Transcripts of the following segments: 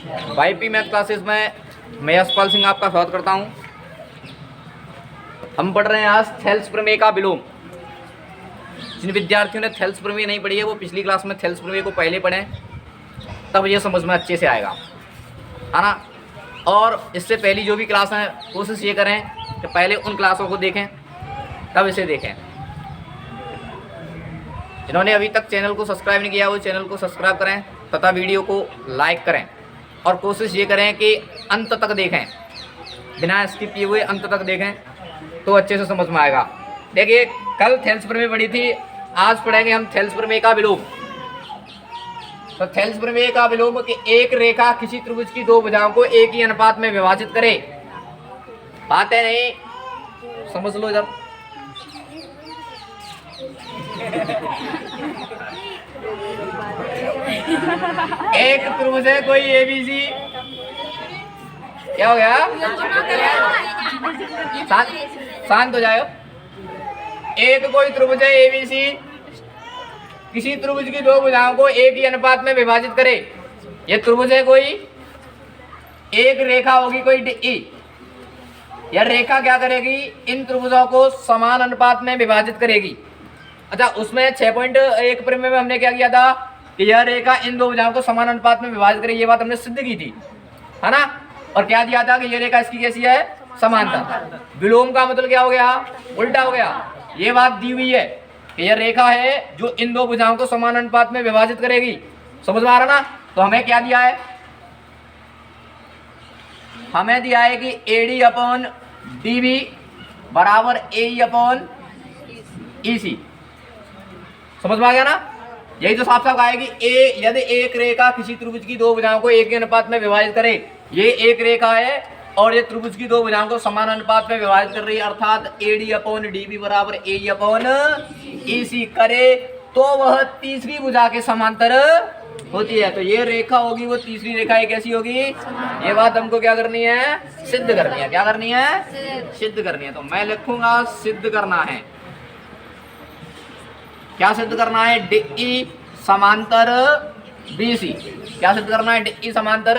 YP math classes में मैं यशपाल सिंह आपका स्वागत करता हूं। हम पढ़ रहे हैं आज थेल्स प्रमेय का विलोम। जिन विद्यार्थियों ने थेल्स प्रमेय नहीं पढ़ी है वो पिछली क्लास में थेल्स प्रमेय को पहले पढ़ें, तब ये समझ में अच्छे से आएगा, है ना। और इससे पहली जो भी क्लास है कोशिश ये करें कि पहले उन क्लासों को देखें तब इसे देखें। जिन्होंने अभी तक चैनल को सब्सक्राइब नहीं किया वो चैनल को सब्सक्राइब करें तथा वीडियो को लाइक करें और कोशिश ये करें कि अंत तक देखें, बिना स्किप किए हुए अंत तक देखें तो अच्छे से समझ में आएगा। देखिए, कल थेल्स प्रमेय पढ़ी थी, आज पढ़ेंगे हम थेल्स प्रमेय का विलोम। तो थेल्स प्रमेय का विलोम कि एक रेखा किसी त्रिभुज की दो भुजाओं को एक ही अनुपात में विभाजित करे। बात है नहीं, समझ लो जब। एक त्रिभुज है कोई एबीसी, क्या हो गया? शांत हो जाओ। एक कोई त्रिभुज है एबीसी, किसी त्रिभुज की दो भुजाओं को एक ही अनुपात में विभाजित करे। ये त्रिभुज है कोई, एक रेखा होगी कोई डीई। यह रेखा क्या करेगी? इन त्रिभुजों को समान अनुपात में विभाजित करेगी। अच्छा, उसमें 6.1 प्रमेय में हमने क्या किया था कि यह रेखा इन दो भुजाओं को समान अनुपात में विभाजित करेगी, ये बात हमने सिद्ध की थी, है ना। और क्या दिया था कि यह रेखा इसकी कैसी है? समांतर। विलोम का मतलब क्या हो गया? उल्टा हो गया। ये बात दी हुई है कि यह रेखा है जो इन दो भुजाओं को समान अनुपात में विभाजित करेगी। समझ में आ रहा ना? तो हमें क्या दिया है? हमें दिया है कि AD अपॉन DB बराबर AE अपॉन EC। समझ में आ गया ना? यही तो साफ साफ आएगी। यदि एक रेखा किसी त्रिभुज की दो भुजाओं को एक ही अनुपात में विभाजित करे, ये एक रेखा है और ये त्रिभुज की दो भुजाओं को समान अनुपात में विभाजित कर रही है, अर्थात AD अपॉन DB बराबर AE अपॉन EC करे तो वह तीसरी भुजा के समांतर होती है। तो ये रेखा होगी वो तीसरी रेखा एक ऐसी होगी। ये बात हमको क्या करनी है? सिद्ध करनी है। क्या करनी है? सिद्ध करनी है। तो मैं लिखूंगा सिद्ध करना है। क्या सिद्ध करना है? DE समांतर BC। क्या सिद्ध करना है? DE समांतर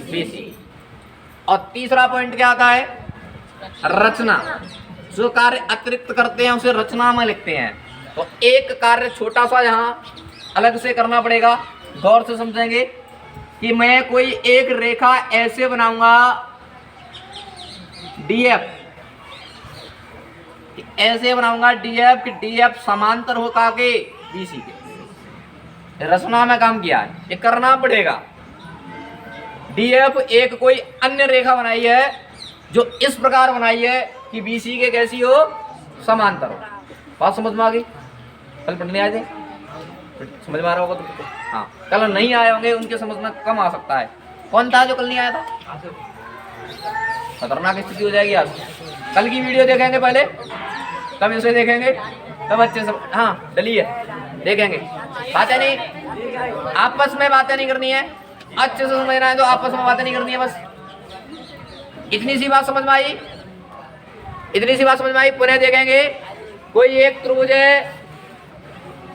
BC। और तीसरा पॉइंट क्या आता है? रचना। जो कार्य अतिरिक्त करते हैं उसे रचना में लिखते हैं। तो एक कार्य छोटा सा यहाँ अलग से करना पड़ेगा, गौर से समझेंगे कि मैं कोई एक रेखा ऐसे बनाऊंगा DF, ऐसे बनाऊंगा DF कि DF समांतर होकर के BC के। रचना में काम किया है, ये करना पड़ेगा। DF एक कोई अन्य रेखा बनाई है जो इस प्रकार बनाई है कि BC के कैसी हो? समांतर हो। बात समझ में आ गई? कल पढ़ने आए थे, समझ में आ रहा होगा तुमको? हाँ, कल नहीं आए होंगे उनके समझ में कम आ सकता है। कौन था जो कल नहीं आया था? खतरनाक स्थिति हो जाएगी आज। कल की वीडियो देखेंगे पहले, तब इसे देखेंगे, तब अच्छे से। हाँ चलिए देखेंगे। बातें नहीं, आपस में बातें नहीं करनी है, अच्छे से समझना है तो आपस में बातें नहीं करनी है। बस इतनी सी बात समझ में आई, इतनी सी बात समझ में आई। पुनः देखेंगे, कोई एक त्रिभुज है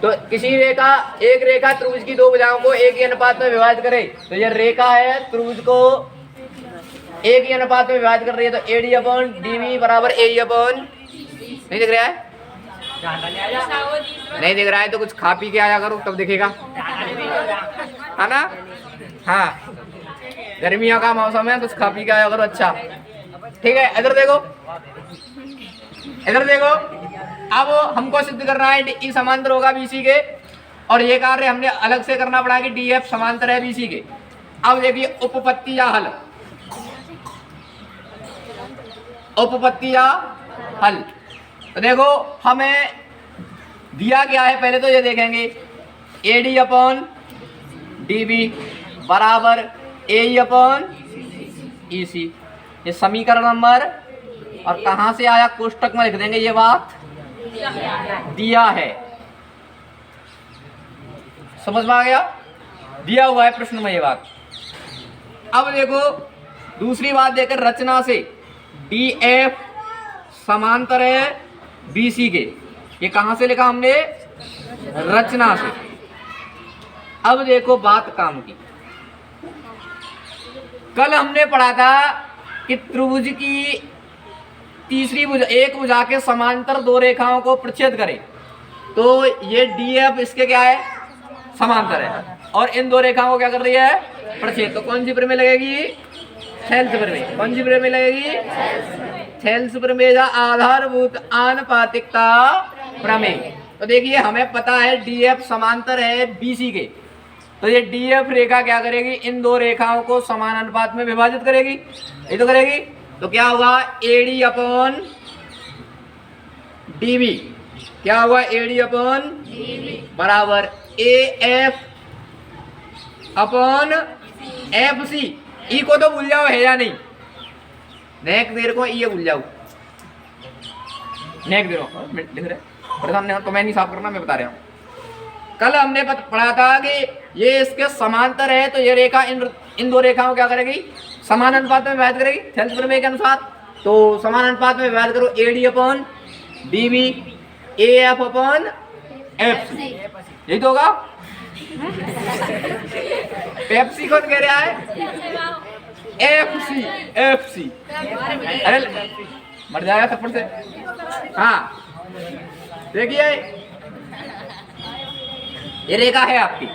तो किसी रेखा, एक रेखा त्रिभुज की दो भुजाओं को एक ही अनुपात में विभाजित करे। तो यह रेखा है त्रिभुज को एक ही अनुपात में विभाजित कर रही है। तो AD अपॉन DB बराबर AE अपॉन, नहीं दिख रहा है? नहीं दिख रहा है तो कुछ खा पी के आया करो तब दिखेगा, है ना। हाँ, गर्मियों का मौसम है, कुछ खा पी के आया करो। अच्छा ठीक है, इधर देखो, इधर देखो। अब हमको सिद्ध करना है DE समांतर होगा BC के, और ये कार्य हमने अलग से करना पड़ा कि DF समांतर है BC के। अब देखिए उपपत्ति या हल, उपपत्ति या हल। तो देखो हमें दिया क्या है, पहले तो ये देखेंगे AD अपॉन DB बराबर AE अपॉन EC। ये समीकरण नंबर, और कहां से आया कोष्टक में लिख देंगे। ये बात दिया है, समझ में आ गया? दिया हुआ है प्रश्न में ये बात। अब देखो दूसरी बात देकर रचना से, DF समांतर है BC के। ये कहां से लिखा हमने? रचना से। अब देखो बात काम की। कल हमने पढ़ा था कि त्रिभुज की तीसरी भुजा, एक भुजा के समांतर दो रेखाओं को प्रतिच्छेद करे तो ये डीएफ इसके क्या है, समांतर है, और इन दो रेखाओं को क्या कर रही है, प्रतिच्छेद। तो कौन सी प्रमेय लगेगी, थेल्स प्रमेय। कौन सी प्रमेय लगेगी, थेल्स प्रमेय या आधारभूत आनुपातिकता प्रमेय। तो देखिए हमें पता है डीएफ समांतर है बीसी के, तो ये डीएफ रेखा क्या करेगी, इन दो रेखाओं को समान अनुपात में विभाजित करेगी, ये तो करेगी। तो क्या होगा, एडी अपॉन डीबी, क्या होगा, एडी अपॉन बराबर A F upon F C. E को तो भूल जाओ, है या नहीं, नेक देर को ये भूल जाओ, नेक देर लिख रहे परेशान नहीं हो तो मैं नहीं साफ करना, मैं बता रहा हूँ। कल हमने पढ़ा था कि ये इसके समांतर है, तो ये रेखा इन दो रेखाओं क्या करेगी, समान अनुपात में विभाजित करेगी थेल्स प्रमेय के अनुसार। तो समान अनुपात में विभाजित करो, AD upon DB A F upon F C, यही तो होगा। पेप्सी कौन कह रहा है, एफ सी, एफ सी। अरे मर जाएगा थप्पड़ से। हाँ देखिए ये रेखा है आपकी।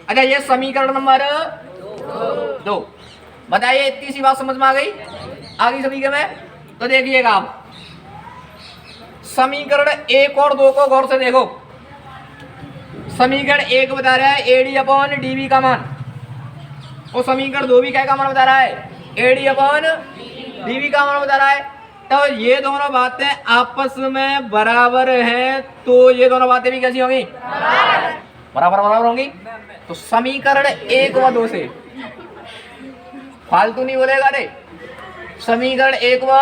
अच्छा ये समीकरण नंबर 2। बताइए इतनी सी बात समझ में आ गई, आगे समीकरण में। तो देखिएगा आप समीकरण 1 और 2 को गौर से देखो। समीकरण 1 बता रहा है एडी अपॉन डीबी का मान, और समीकरण 2 भी क्या का मान बता रहा है, एडी अपॉन डीबी का मान बता रहा है। तो ये दोनों बातें आपस में बराबर हैं, तो ये दोनों बातें भी कैसी होंगी, बराबर बराबर होंगी। तो समीकरण 1 व 2 से फालतू नहीं बोलेगा रे, समीकरण 1 व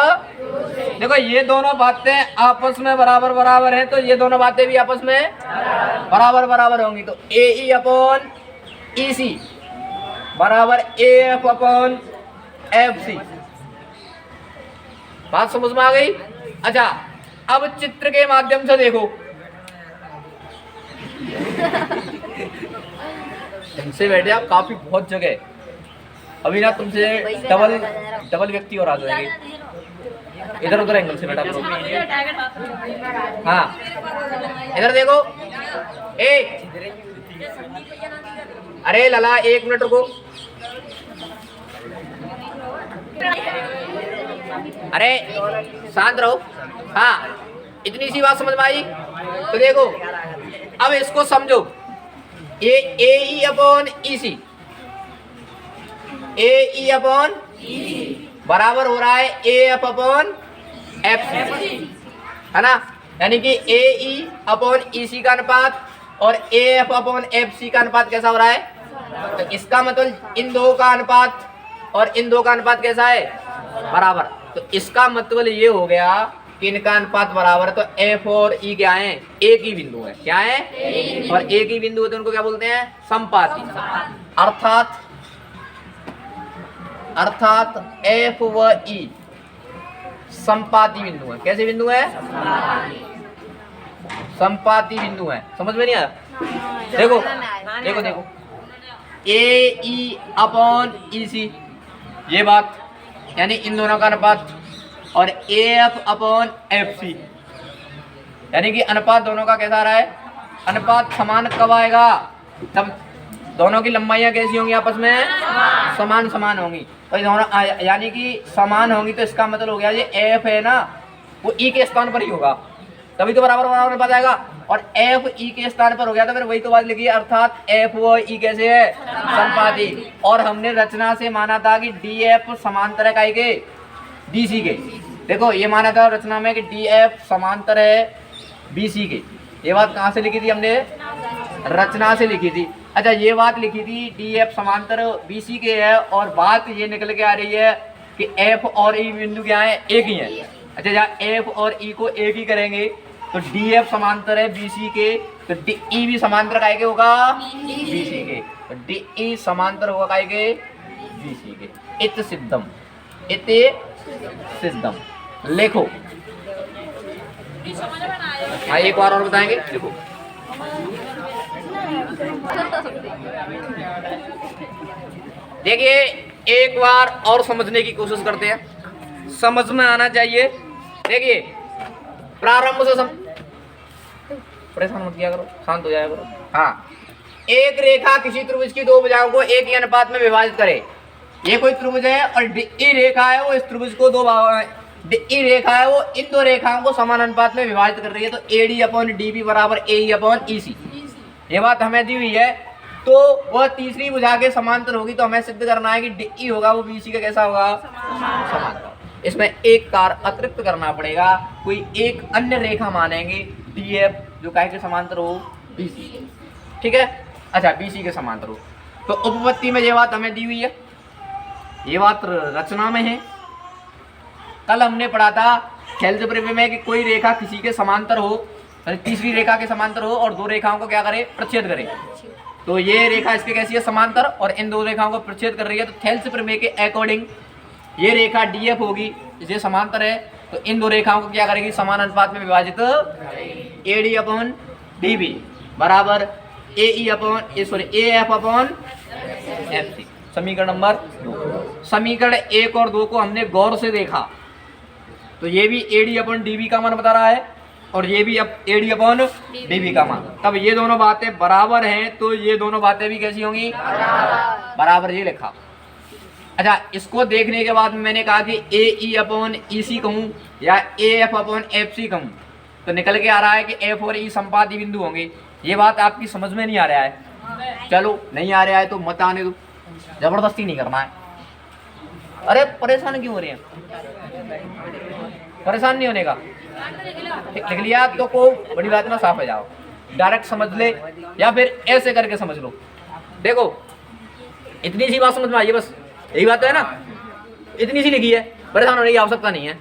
देखो ये दोनों बातें आपस में बराबर बराबर हैं, तो ये दोनों बातें भी आपस में बराबर बराबर होंगी। तो ए ई अपॉन ई सी बराबर A F upon F C. बात समझ में आ गई। अच्छा अब चित्र के माध्यम से देखो, तुमसे बैठे आप काफी बहुत जगह, अभी ना तुमसे डबल व्यक्ति और आ जाएंगे, इधर उधर एंगल से बैठा करो। हाँ इधर देखो, अरे लला 1 मिनट रुको, अरे शांत रहो। हाँ इतनी सी बात समझ में आई। तो देखो अब इसको समझो, ये ए ई अपॉन ई सी, ए ई अपॉन बराबर हो रहा है A F upon F C, है ना। यानी कि ए ई अपॉन ई सी का अनुपात और A F upon F C का अनुपात कैसा हो रहा है, तो इसका मतलब इन दो का अनुपात और इन दो का अनुपात कैसा है, बराबर। तो इसका मतलब ये हो गया कि इनका अनुपात बराबर है। तो एफ और ई क्या है, एक ही बिंदु है, क्या है, और एक ही बिंदु है, तो उनको क्या बोलते हैं, समपाती। अर्थात एफ व ई समपाती बिंदु है। कैसे बिंदु है, समपाती बिंदु है। समझ में नहीं आया, देखो देखो देखो, ए ई अपॉन ई सी ये बात, यानी इन दोनों का अनुपात, और A F upon F C, यानी कि अनुपात दोनों का कैसा रहा है, अनुपात समान कब आएगा, तब दोनों की लंबाइयां कैसी होंगी, आपस में समान समान होंगी। तो दोनों यानी कि समान होंगी, तो इसका मतलब हो गया ये एफ है ना, वो ई के स्थान पर ही होगा, तभी तो बराबर बराबर बन जाएगा। और एफ ई के स्थान पर हो गया, तो फिर वही तो बात लिखी है, अर्थात एफ व ई कैसे है, समपाती। और हमने रचना से माना था कि डी एफ समांतर है काई के, डी सी के। देखो ये माना था रचना में कि डी एफ समांतर है बी सी के। ये बात कहाँ से लिखी थी हमने, रचना से लिखी थी। अच्छा ये बात लिखी थी डी एफ समांतर बी सी के है, और बात ये निकल के आ रही है कि एफ और ई बिंदु क्या है, एक ही है। अच्छा जहाँ एफ और ई को एक ही करेंगे तो डी एफ समांतर है बी सी के, तो डी ई भी समांतर काय के होगा, बी सी के, तो डी ई समांतर होगा काय के, बी सी के। इत सिद्धम, इत सिद्धम लिखो। हाँ एक बार और बताएंगे, देखो देखिए एक बार और समझने की कोशिश करते हैं, समझ में आना चाहिए। देखिए प्रारंभ से परेशान मत किया करो, शांत हो जाया करो। हाँ, एक रेखा किसी त्रिभुज की दो भुजाओं को एक ही अनुपात में विभाजित करे। ये कोई त्रिभुज है और DE रेखा है, वो इस त्रिभुज को दो DE रेखा है, वो इन दो रेखाओं को समान अनुपात में विभाजित कर रही है। तो AD/DB बराबर AE/EC, ये बात हमें दी हुई है। तो वह तीसरी भुजा के समांतर होगी। तो हमें सिद्ध करना है कि DE होगा वो BC का कैसा होगा, समांतर। इसमें एक कार्य अतिरिक्त करना पड़ेगा, कोई एक अन्य रेखा मानेंगे DF जो काहे के समांतर हो, BC। ठीक है, अच्छा BC के समांतर हो। तो उपपत्ति में ये बात हमें दी हुई है, ये बात रचना में है। कल हमने पढ़ा था अलजेब्रा में कि कोई रेखा किसी के समांतर हो, तीसरी रेखा के समांतर हो और दो रेखाओं को क्या करे, प्रच्छेद करे। तो ये रेखा इसके कैसी है, समांतर, और इन दो रेखाओं को प्रच्छेद कर रही है। तो थेल्स प्रमेय के अकॉर्डिंग ये रेखा DF होगी, ये समांतर है। तो इन दो रेखाओं को क्या करेगी, समान अनुपात में विभाजित, AD/DB बराबर AF/FC। समीकरण नंबर 2। समीकरण 1 और 2 को हमने गौर से देखा, तो ये भी AD/DB का मान बता रहा है और ये भी अब AD/DB का मान। तब ये दोनों बातें बराबर हैं, तो ये दोनों बातें भी कैसी होंगी, बराबर। ये लिखा। अच्छा, इसको देखने के बाद मैंने कहा कि AE/EC कहूँ या AF/FC कहूँ, तो निकल के आ रहा है कि F और E संपाती बिंदु होंगे। ये बात आपकी समझ में नहीं आ रहा है, चलो नहीं आ रहा है तो मत आने दो, जबरदस्ती नहीं करना है। अरे परेशान क्यों हो रहे हैं, परेशान नहीं होने का, लिख लिया तो को बड़ी बात ना, साफ हो जाओ, डायरेक्ट समझ ले या फिर ऐसे करके समझ लो। देखो इतनी सी बात समझ में आई है, बस यही बात है ना, इतनी सी लिखी है, परेशान होने की आवश्यकता नहीं है।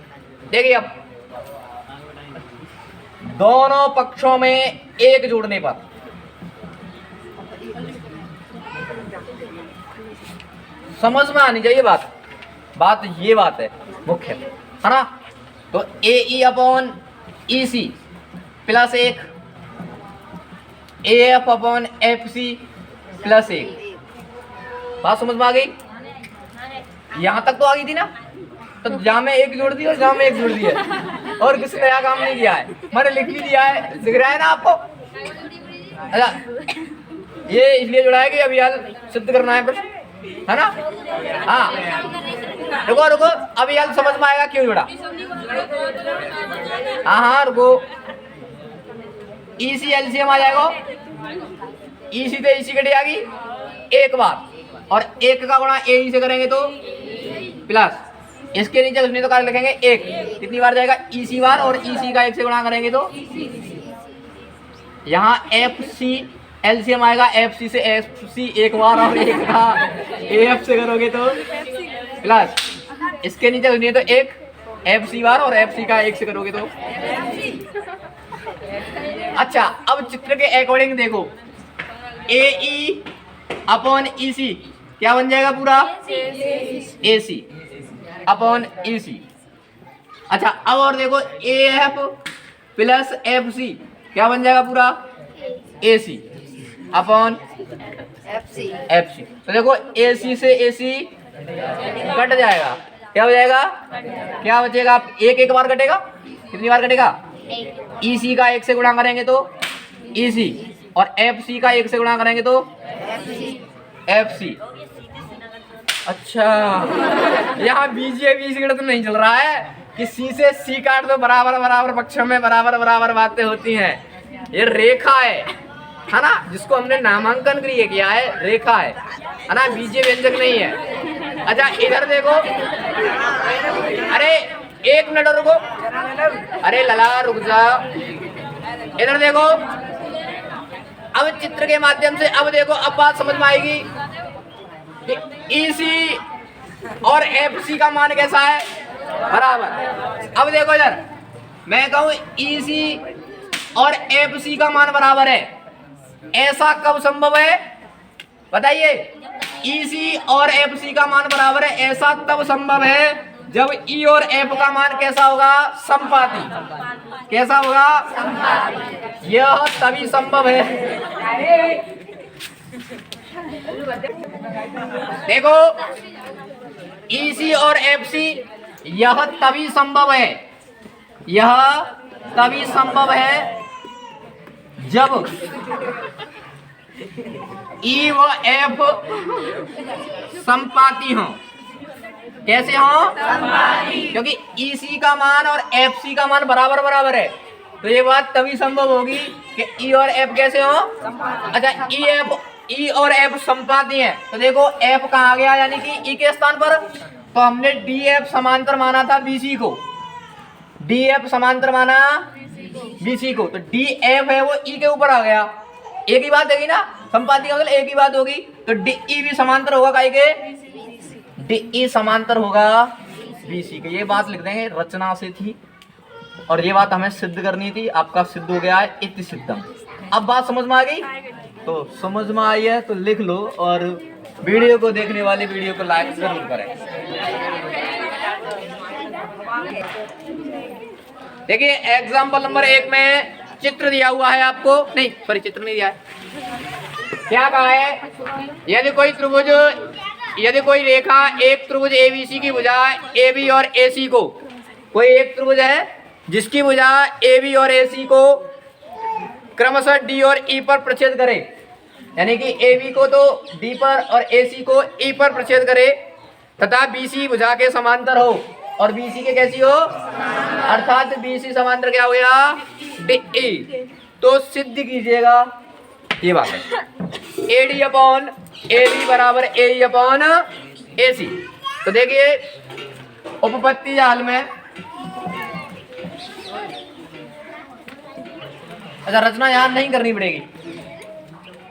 देखिए अब दोनों पक्षों में एक जोड़ने पर समझ में आनी चाहिए बात, बात ये बात है मुख्य, है ना। तो AE/EC प्लस 1 AF/FC प्लस 1, बात समझ में आ गई? यहां तक तो आ गई थी ना। तो जहां में एक जोड़ दी और जहां में एक जोड़ दी है, और किसी नया काम नहीं किया है, मैंने लिख भी दिया है, दिख रहा है ना आपको। अच्छा, ये इसलिए जुड़ा है कि अभी हल सिद्ध करना है प्रश्न, है ना। हाँ रुको रुको, अभी हल समझ में आएगा क्यों जुड़ा। हाँ रुको, EC LCM आ जाएगा, EC से EC कट जाएगी एक बार, और एक का गुणा AE से करेंगे तो प्लस, इसके नीचे उसने तो कार्य लिखेंगे एक, कितनी बार जाएगा, EC बार, और EC का 1 से गुणा करेंगे तो यहाँ FC LCM आएगा, FC से FC एक बार, और एक का AF से करोगे तो प्लस, इसके नीचे उसने तो एक FC बार, और FC का 1 से करोगे तो। अच्छा, अब चित्र के अकॉर्डिंग देखो, AE/EC क्या बन जाएगा पूरा, AC/EC। अच्छा, अब और देखो AF प्लस FC क्या बन जाएगा पूरा, AC/FC। तो देखो AC से AC कट जाएगा, क्या हो जाएगा, क्या बचेगा, एक बार कटेगा, कितनी बार कटेगा, EC का 1 से गुणा करेंगे तो EC, और FC का 1 से गुणा करेंगे तो FC। अच्छा, यहाँ BC गणित नहीं चल रहा है कि C से C काट दो, बराबर बराबर पक्षों में बराबर बराबर बातें होती हैं। ये रेखा है ना, जिसको हमने नामांकन के लिए किया है, रेखा है ना, बीजीय व्यंजक नहीं है। अच्छा इधर देखो, अरे एक मिनट रुको, अरे लला रुक जा, इधर देखो। अब चित्र के माध्यम से अब देखो, अब बात समझ में आएगी। EC और FC का मान कैसा है, बराबर। अब देखो इधर, मैं कहूँ EC और FC का मान बराबर है, ऐसा कब संभव है बताइए। EC और FC का मान बराबर है, ऐसा तब संभव है जब E और F का मान कैसा होगा, संपाती। कैसा होगा, संपाती। यह तभी संभव है। देखो ईसी और एफसी यह तभी संभव है, यह तभी संभव है जब ई व एफ संपाती हो। कैसे हो? क्योंकि ईसी का मान और एफसी का मान बराबर बराबर है, तो ये बात तभी संभव होगी कि ई और एफ कैसे हो। अच्छा, ई और एफ संपाती है, तो देखो एफ कहाँ आ गया, यानी कि ई के स्थान पर। तो हमने डी एफ समांतर माना था बीसी को, डी एफ समांतर माना बीसी को, तो डी एफ है वो ई के ऊपर आ गया। एक ही बात होगी ना, संपाती का मतलब एक ही बात होगी। तो डी ई भी समांतर होगा काहे के, डी ई समांतर होगा बीसी के। ये बात लिख देंगे, रचना से थी और ये बात हमें सिद्ध करनी थी, आपका सिद्ध हो गया है इति सिद्धम। अब बात समझ में आ गई? तो समझ में आई है तो लिख लो, और वीडियो को देखने वाले वीडियो को लाइक जरूर करें। देखिए एग्जाम्पल नंबर 1 में चित्र दिया हुआ है आपको, नहीं सॉरी चित्र नहीं दिया है, क्या कहा है, यदि कोई त्रिभुज, यदि कोई रेखा एक त्रिभुज एबीसी की भुजा एबी और एसी को, कोई एक त्रिभुज है जिसकी भुजा एबी और एसी को क्रमशः डी और ई पर प्रच्छेद करे, यानी कि एबी को तो डी पर और एसी को ई पर प्रच्छेद करे, तथा बीसी भुजा के समांतर हो और बीसी के कैसी हो, अर्थात बीसी समांतर क्या हो गया, डी ई। तो सिद्ध कीजिएगा, ये बात है एडी अपॉन एबी बराबर ए अपॉन एसी। तो देखिए उपपत्ति जाल में, अच्छा रचना यहाँ नहीं करनी पड़ेगी,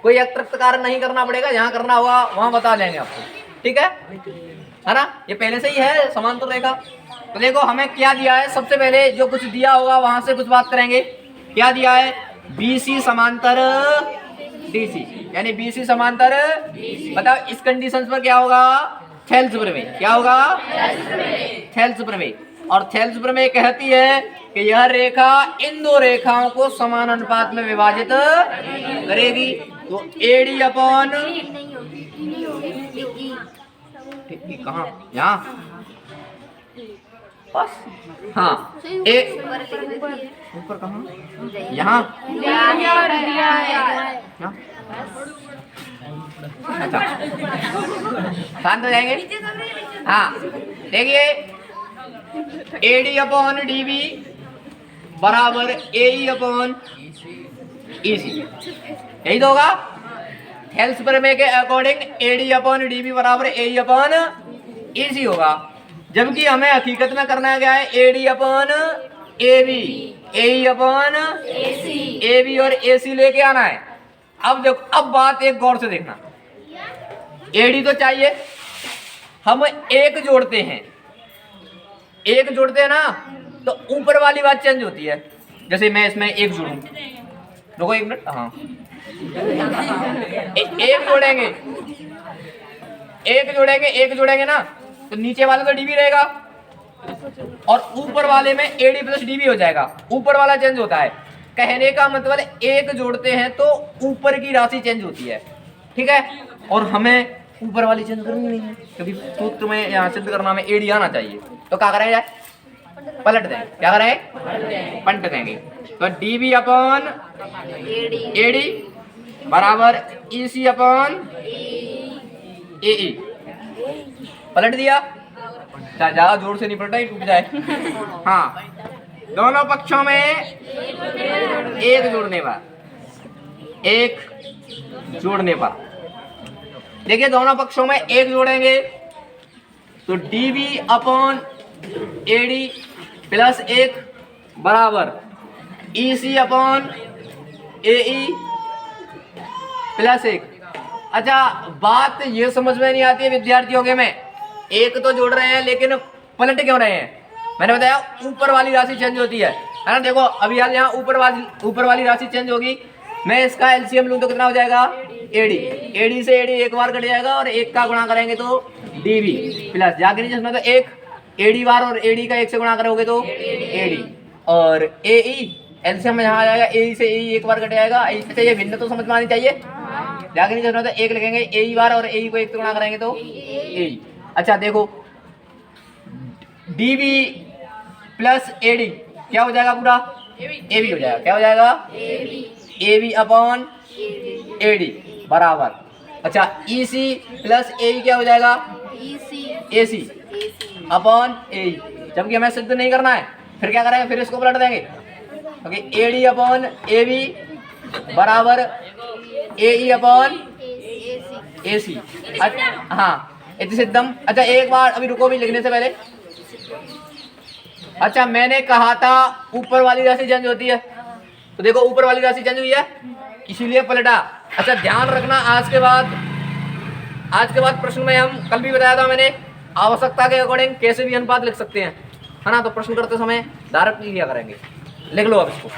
कोई अतिरिक्त कार्य नहीं करना पड़ेगा, यहाँ करना होगा वहां बता देंगे आपको, ठीक है ना। ये पहले से ही है समांतर रेखा। तो देखो हमें क्या दिया है, सबसे पहले जो कुछ दिया होगा वहां से कुछ बात करेंगे। क्या दिया है, बीसी समांतर डीसी, यानी बीसी समांतर, बताओ इस कंडीशन पर क्या होगा, थेल्स प्रमेय। क्या होगा, थेल्स प्रमेय। और थेल्स प्रमेय कहती है कि यह रेखा इन दो रेखाओं को समान अनुपात में विभाजित करेगी। तो एडी अपॉन कहाँ, यहाँ बस, हाँ ऊपर कहाँ, यहाँ, अच्छा शांत हो जाएंगे। हाँ देखिए एडी अपॉन डीबी बराबर ए अपॉन ईसी, यही तो होगा। हेल्स प्रमेय के अकॉर्डिंग एडी अपॉन डीबी बराबर ए अपॉन ईसी होगा, जबकि हमें हकीकत में करना क्या है, एडी अपॉन एबी, ए अपॉन एबी और एसी लेके आना है। अब देखो, अब बात एक गौर से देखना, एडी तो चाहिए, हम एक जोड़ते हैं, एक जोड़ते हैं ना, तो ऊपर वाली बात चेंज होती है। जैसे मैं इसमें एक जोड़ूं, रुको एक मिनट, हाँ एक जोड़ेंगे, एक जोड़ेंगे ना, तो नीचे वाला तो डीबी रहेगा और ऊपर वाले में एडी प्लस डीबी हो जाएगा, ऊपर वाला चेंज होता है। कहने का मतलब एक जोड़ते हैं तो ऊपर की राशि चेंज होती है, ठीक है। और हमें ऊपर वाली चेंज करनी नहीं है, क्योंकि सूत्र में यहाँ सिद्ध करना में एडी आना चाहिए। तो क्या करें, पलट दें, क्या करें, पलट देंगे। तो डीबी अपॉन एडी बराबर ईसी अपॉन ए, पलट दिया, ज्यादा जोर से नहीं पलटा, ही टूट जाए। हाँ दोनों पक्षों में एक जोड़ने पर, एक जोड़ने पर देखिए दोनों पक्षों में एक जोड़ेंगे तो डीबी अपॉन एडी प्लस एक बराबर ईसी अपॉन ए प्लस एक। अच्छा बात ये समझ में नहीं आती है विद्यार्थियों के, में एक तो जोड़ रहे हैं लेकिन पलट क्यों रहे हैं। मैंने बताया ऊपर वाली राशि चेंज होती है ना। देखो अभी यार यहाँ ऊपर वाली राशि चेंज होगी, मैं इसका एलसीएम लूँ तो कितना हो जाएगा, एडी, एडी से एडी एक बार कट जाएगा और एक का गुणा करेंगे तो डीबी प्लस जाके नीचे इसमें तो एक एडी बार और एडी का एक से गुणा करोगे तो एडी और एई एलसीएम में यहाँ आ जाएगा, ए से ए एक बार कट जाएगा। अच्छा ये भिन्न तो समझ में आनी चाहिए, जाके नीचे तो एक लिखेंगे ए बार और ए को एक से गुणा करेंगे तो ए। अच्छा देखो D B plus A D क्या हो जाएगा पूरा ए बी हो जाएगा। क्या हो जाएगा A B upon A D बराबर। अच्छा ई सी प्लस ए क्या हो जाएगा ए सी अपॉन ए। जबकि हमें सिद्ध नहीं करना है फिर क्या करेंगे, फिर इसको पलट देंगे क्योंकि A D upon A B बराबर ए ई अपॉन ए सी। हाँ इति सिद्धम। अच्छा एक बार अभी रुको भी लिखने से पहले। अच्छा मैंने कहा था ऊपर वाली राशि चेंज होती है, तो देखो ऊपर वाली राशि चेंज हुई है इसीलिए पलटा। अच्छा ध्यान रखना आज के बाद प्रश्न में हम कल भी बताया था मैंने आवश्यकता के अकॉर्डिंग कैसे भी अनुपात लिख सकते हैं, है ना। तो प्रश्न करते समय डायरेक्ट लिया करेंगे। लिख लो अब इसको।